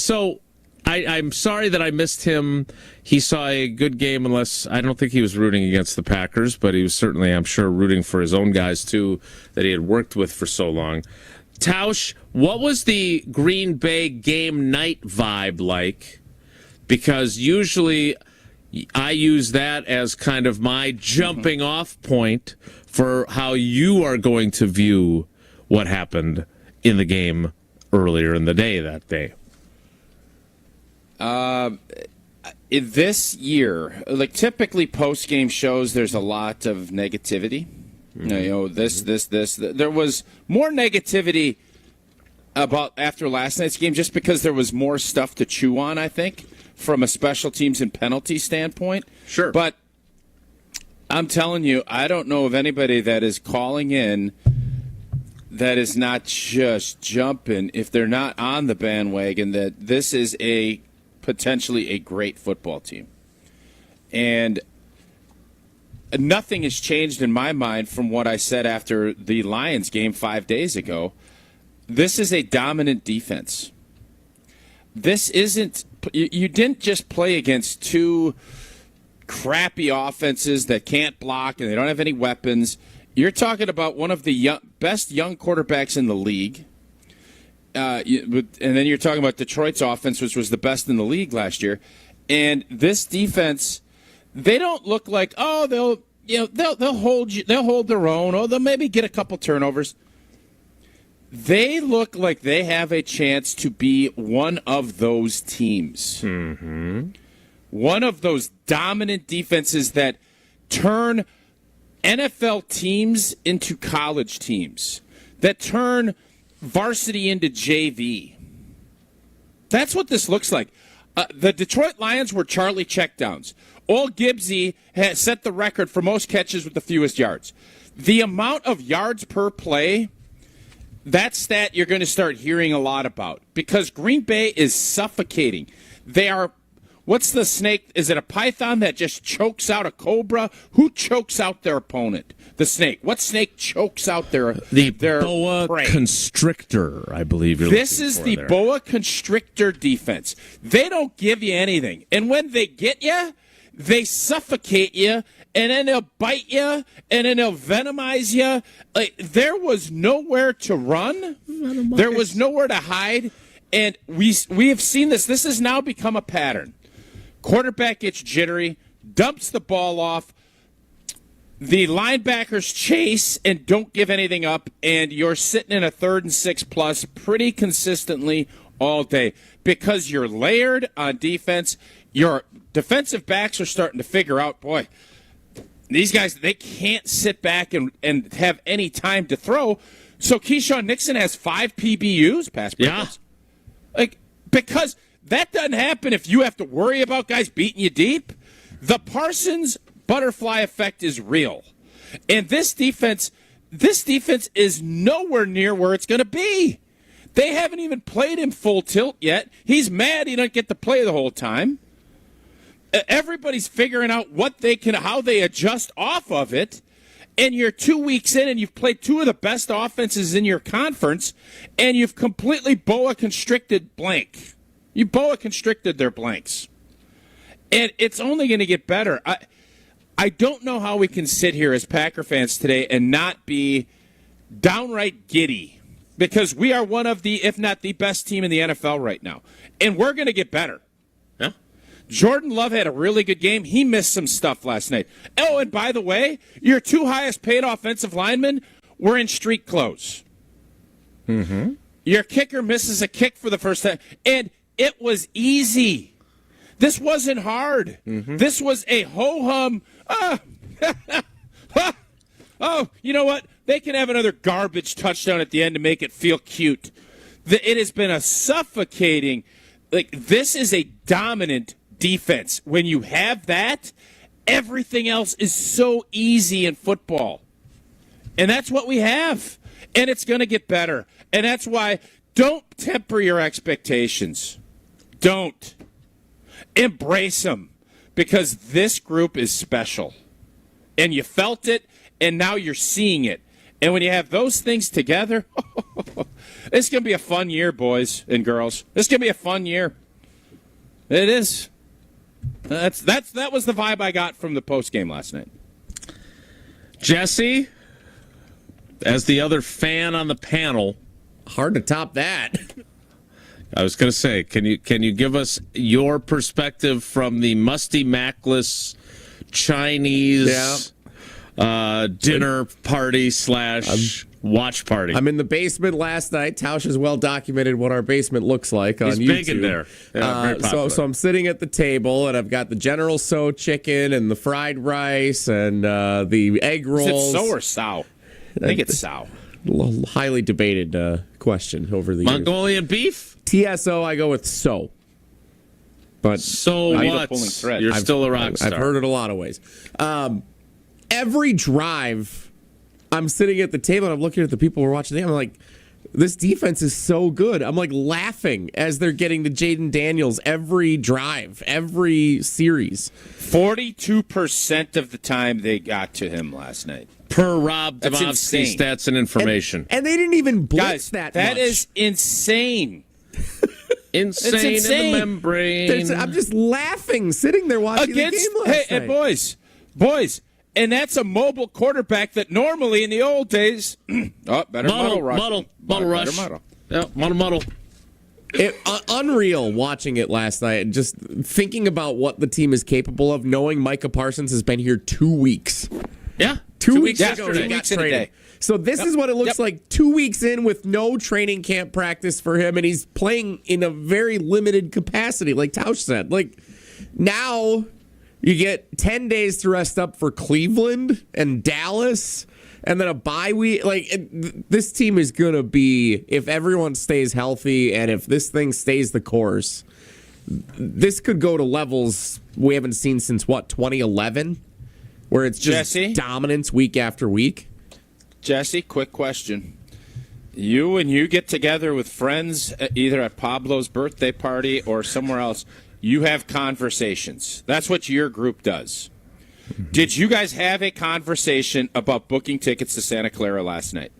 So I'm sorry that I missed him. He saw a good game, unless I don't think he was rooting against the Packers, but he was certainly, I'm sure, rooting for his own guys, too, that he had worked with for so long. Tausch, what was the Green Bay game night vibe like? Because usually I use that as kind of my jumping off point for how you are going to view what happened in the game earlier in the day that day. In this year, like typically post-game shows, there's a lot of negativity. This. There was more negativity about after last night's game just because there was more stuff to chew on, I think, from a special teams and penalty standpoint. Sure. But I'm telling you, I don't know of anybody that is calling in that is not just jumping, if they're not on the bandwagon, that this is potentially a great football team. And nothing has changed in my mind from what I said after the Lions game 5 days ago. This is a dominant defense. This isn't – you didn't just play against two crappy offenses that can't block and they don't have any weapons. You're talking about one of the best young quarterbacks in the league. And then you're talking about Detroit's offense, which was the best in the league last year. And this defense, they don't look like, they'll hold their own, or they'll maybe get a couple turnovers. They look like they have a chance to be one of those teams. Mm-hmm. One of those dominant defenses that turn NFL teams into college teams, that turn varsity into JV. That's what this looks like. The Detroit Lions were Charlie checkdowns. Old Gibbsy has set the record for most catches with the fewest yards. The amount of yards per play, that stat you're going to start hearing a lot about because Green Bay is suffocating. They are, what's the snake? Is it a python that just chokes out a cobra? Who chokes out their opponent? The snake. What snake chokes out their boa prey? Constrictor, I believe you're This looking is for the there. boa constrictor defense. They don't give you anything. And when they get you, they suffocate you, and then they'll bite you, and then they'll venomize you. There was nowhere to run. There was nowhere to hide. And we have seen this. This has now become a pattern. Quarterback gets jittery, dumps the ball off. The linebackers chase and don't give anything up, and you're sitting in a 3rd and 6 plus pretty consistently all day because you're layered on defense. Your defensive backs are starting to figure out, boy, these guys, they can't sit back and have any time to throw. So Keyshawn Nixon has 5 PBUs, pass breakups. Yeah. Because that doesn't happen if you have to worry about guys beating you deep. The Parsons butterfly effect is real. And this defense is nowhere near where it's going to be. They haven't even played him full tilt yet. He's mad he doesn't get to play the whole time. Everybody's figuring out how they adjust off of it. And you're 2 weeks in and you've played two of the best offenses in your conference and you've completely boa constricted blank. You boa constricted their blanks. And it's only going to get better. I don't know how we can sit here as Packer fans today and not be downright giddy because we are one of the, if not the best team in the NFL right now. And we're going to get better. Yeah. Jordan Love had a really good game. He missed some stuff last night. Oh, and by the way, your 2 highest paid offensive linemen were in street clothes. Mm-hmm. Your kicker misses a kick for the first time. And it was easy. This wasn't hard. Mm-hmm. This was a ho-hum. Oh, you know what? They can have another garbage touchdown at the end to make it feel cute. It has been a suffocating. This is a dominant defense. When you have that, everything else is so easy in football. And that's what we have. And it's going to get better. And that's why don't temper your expectations. Don't. Embrace them. Because this group is special. And you felt it, and now you're seeing it. And when you have those things together, This is going to be a fun year, boys and girls. This is going to be a fun year. It is. That was the vibe I got from the post game last night. Jesse, as the other fan on the panel, hard to top that. I was going to say, can you give us your perspective from the musty Mackless Chinese dinner party / watch party? I'm in the basement last night. Tausch has well documented what our basement looks like on YouTube. He's big in there. Yeah, very popular. So I'm sitting at the table, and I've got the General Tso chicken and the fried rice and the egg rolls. Is it so or sow? I think it's sow. Highly debated question over the Mongolian years. beef? TSO, I go with so. But so what? You're still a rock star. I've heard it a lot of ways. Every drive, I'm sitting at the table and I'm looking at the people who are watching the game. I'm like, this defense is so good. I'm like laughing as they're getting to Jaden Daniels every drive, every series. 42% of the time they got to him last night. Per Rob Devonsky stats and information. And they didn't even blitz Guys, that much. That is insane. Insane in the membrane. I'm just laughing, sitting there watching the game last night. Hey, boys, and that's a mobile quarterback that normally in the old days, muddle rush. Yeah, muddle. Unreal watching it last night and just thinking about what the team is capable of, knowing Micah Parsons has been here 2 weeks. Yeah. 2 weeks ago, 2 weeks in a day. So this is what it looks like 2 weeks in with no training camp practice for him, and he's playing in a very limited capacity, like Tausch said. Like, now you get 10 days to rest up for Cleveland and Dallas, and then a bye week. Like, this team is going to be, if everyone stays healthy and if this thing stays the course, this could go to levels we haven't seen since, 2011? Where it's just dominance week after week. Jesse, quick question. When you get together with friends, either at Pablo's birthday party or somewhere else, you have conversations. That's what your group does. Did you guys have a conversation about booking tickets to Santa Clara last night?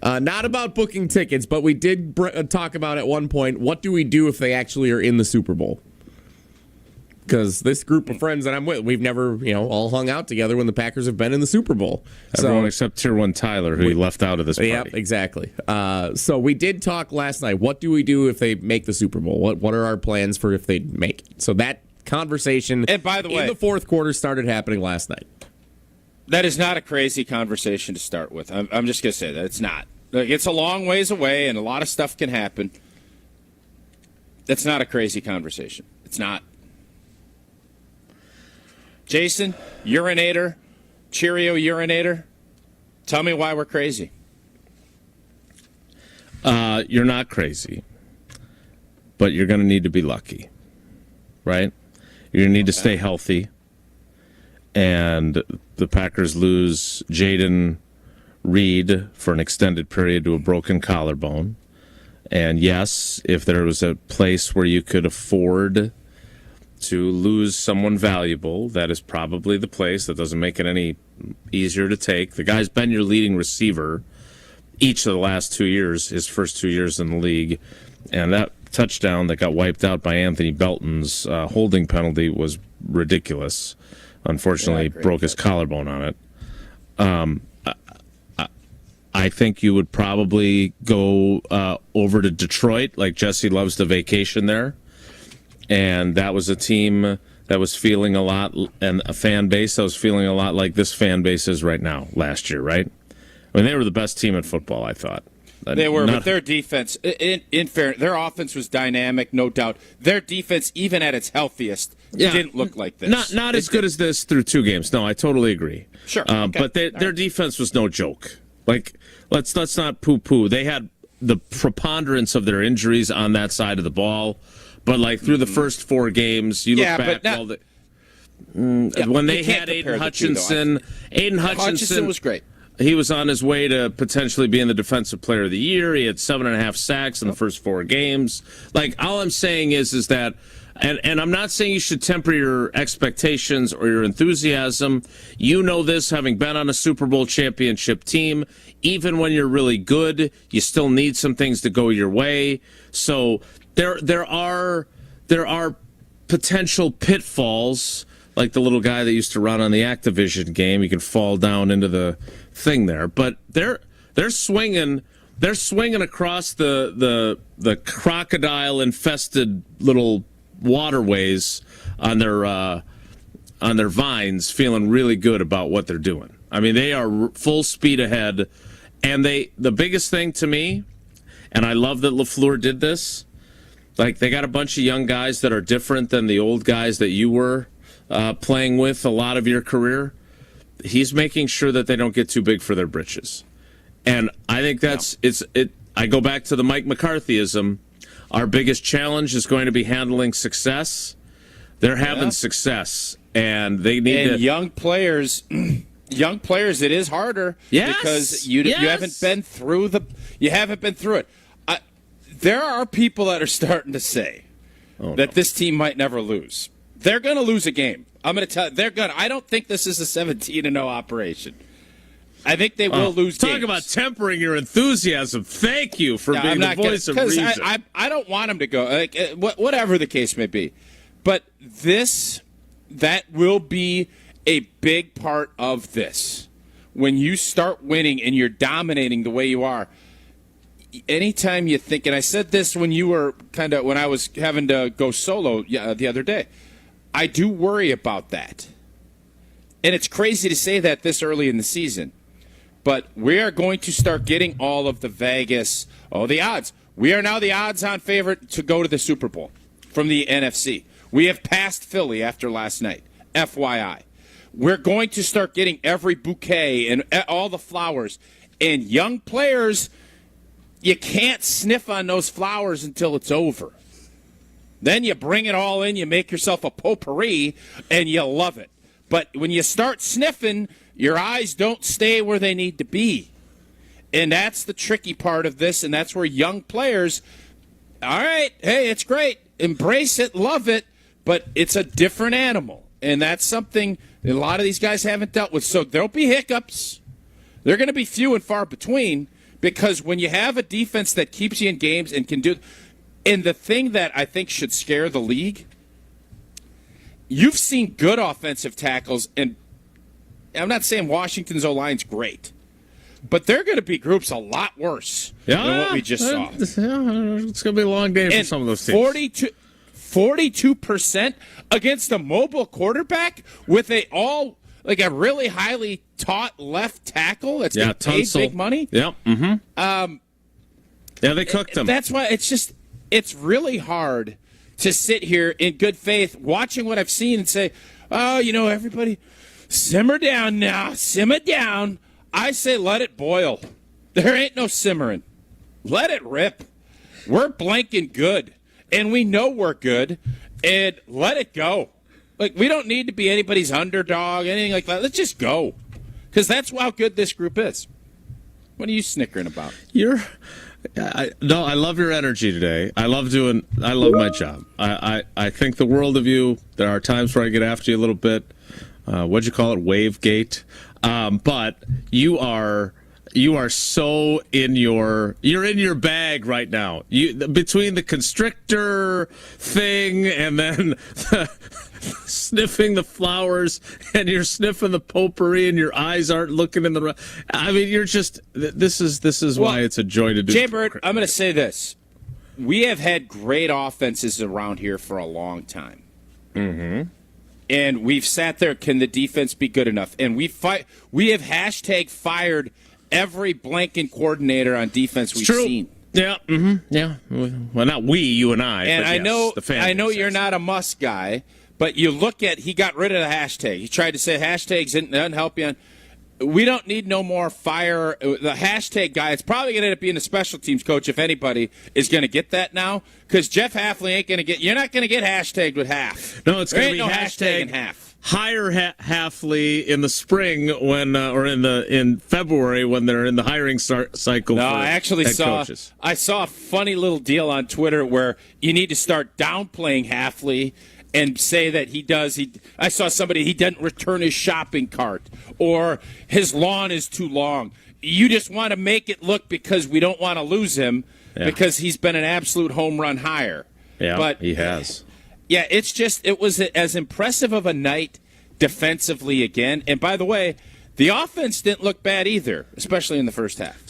Not about booking tickets, but we did talk about at one point, what do we do if they actually are in the Super Bowl? Because this group of friends that I'm with, we've never, all hung out together when the Packers have been in the Super Bowl. Everyone except Tier 1 Tyler, who he left out of this party. Yeah, exactly. So we did talk last night. What do we do if they make the Super Bowl? What are our plans for if they make it? So that conversation, and by the way, in the fourth quarter started happening last night. That is not a crazy conversation to start with. I'm just going to say that. It's not. Like, it's a long ways away, and a lot of stuff can happen. That's not a crazy conversation. It's not. Jason, urinator, Cheerio urinator, tell me why we're crazy. You're not crazy, but you're going to need to be lucky, right? You're going to need to stay healthy, and the Packers lose Jaden Reed for an extended period to a broken collarbone. And yes, if there was a place where you could afford to lose someone valuable, that is probably the place. That doesn't make it any easier to take. The guy's been your leading receiver each of the last 2 years, his first 2 years in the league. And that touchdown that got wiped out by Anthony Belton's holding penalty was ridiculous. Unfortunately, broke his collarbone on it. I think you would probably go over to Detroit, like Jesse loves to vacation there. And that was a team that was feeling a lot, and a fan base that was feeling a lot like this fan base is right now, last year, right? I mean, they were the best team in football, I thought. They were, but their defense, in fairness, their offense was dynamic, no doubt. Their defense, even at its healthiest, didn't look like this. Not as good as this through 2 games. No, I totally agree. Sure. Okay. But their defense was no joke. Like, let's not poo-poo. They had the preponderance of their injuries on that side of the ball. But, like, through the first 4 games, you look back. When they had Aiden Hutchinson. Aiden Hutchinson was great. He was on his way to potentially being the Defensive Player of the Year. He had 7.5 sacks in the first 4 games. Like, all I'm saying is that And I'm not saying you should temper your expectations or your enthusiasm. You know this, having been on a Super Bowl championship team. Even when you're really good, you still need some things to go your way. So there are potential pitfalls, like the little guy that used to run on the Activision game. You can fall down into the thing there, but they're swinging. They're swinging across the crocodile infested little waterways on their vines, feeling really good about what they're doing. I mean, they are full speed ahead, and the biggest thing to me, and I love that LaFleur did this. Like, they got a bunch of young guys that are different than the old guys that you were playing with a lot of your career. He's making sure that they don't get too big for their britches. And I think I go back to the Mike McCarthyism. Our biggest challenge is going to be handling success. They're having success, and they need young players. Young players, it is harder because you haven't been through it. There are people that are starting to say that this team might never lose. They're going to lose a game. I'm going to tell you, they're going. I don't think this is a 17-0 operation. I think they will lose games. Talk about tempering your enthusiasm. Thank you for being the voice of reason. I don't want them to go, like, whatever the case may be. But that will be a big part of this. When you start winning and you're dominating the way you are, anytime you think, and I said this when I was having to go solo the other day, I do worry about that. And it's crazy to say that this early in the season. But we are going to start getting all of the Vegas, the odds. We are now the odds-on favorite to go to the Super Bowl from the NFC. We have passed Philly after last night, FYI. We're going to start getting every bouquet and all the flowers. And young players, you can't sniff on those flowers until it's over. Then you bring it all in, you make yourself a potpourri, and you love it. But when you start sniffing, your eyes don't stay where they need to be. And that's the tricky part of this, and that's where young players, all right, hey, it's great. Embrace it, love it, but it's a different animal. And that's something that a lot of these guys haven't dealt with. So there'll be hiccups. They're going to be few and far between, because when you have a defense that keeps you in games and can do – and the thing that I think should scare the league, you've seen good offensive tackles, and I'm not saying Washington's O-line's great, but they're going to be groups a lot worse than what we just saw. It's going to be a long day for some of those teams. 42% against a mobile quarterback with a really highly taught left tackle that's getting paid big money. Yeah. Mm-hmm. They cooked them. That's why it's really hard to sit here in good faith watching what I've seen and say, everybody simmer down now, simmer down. I say let it boil. There ain't no simmering. Let it rip. We're blanking good, and we know we're good, and let it go. Like, we don't need to be anybody's underdog, anything like that. Let's just go, because that's how good this group is. What are you snickering about? I love your energy today. I love my job. I think the world of you. There are times where I get after you a little bit. What'd you call it? Wavegate. But you are so you're in your bag right now. Between the constrictor thing and then sniffing the flowers, and you're sniffing the potpourri, and your eyes aren't looking in the. I mean, you're just. This is why it's a joy to do. Jay Bird, I'm going to say this: we have had great offenses around here for a long time. Mm-hmm. And we've sat there. Can the defense be good enough? And we have fired every blanking coordinator on defense we've seen. Yeah. Mm-hmm. Yeah. Well, not we, you and I. And but I know you're not a Musk guy, but you look at he got rid of the hashtag. He tried to say hashtags doesn't help you. We don't need no more fire. The hashtag guy, it's probably going to end up being a special teams coach if anybody is going to get that now, because Jeff Hafley ain't going to get. You're not going to get hashtagged with half. No, it's going to be hashtag and half. hire Halfley in the spring when, or in February when they're in the hiring cycle. No, for I actually head saw. coaches. I saw a funny little deal on Twitter where you need to start downplaying Halfley and say that he does. I saw somebody, he doesn't return his shopping cart, or his lawn is too long. You just want to make it look because we don't want to lose him because he's been an absolute home run hire. Yeah, but he has. Yeah, it was as impressive of a night defensively again. And by the way, the offense didn't look bad either, especially in the first half.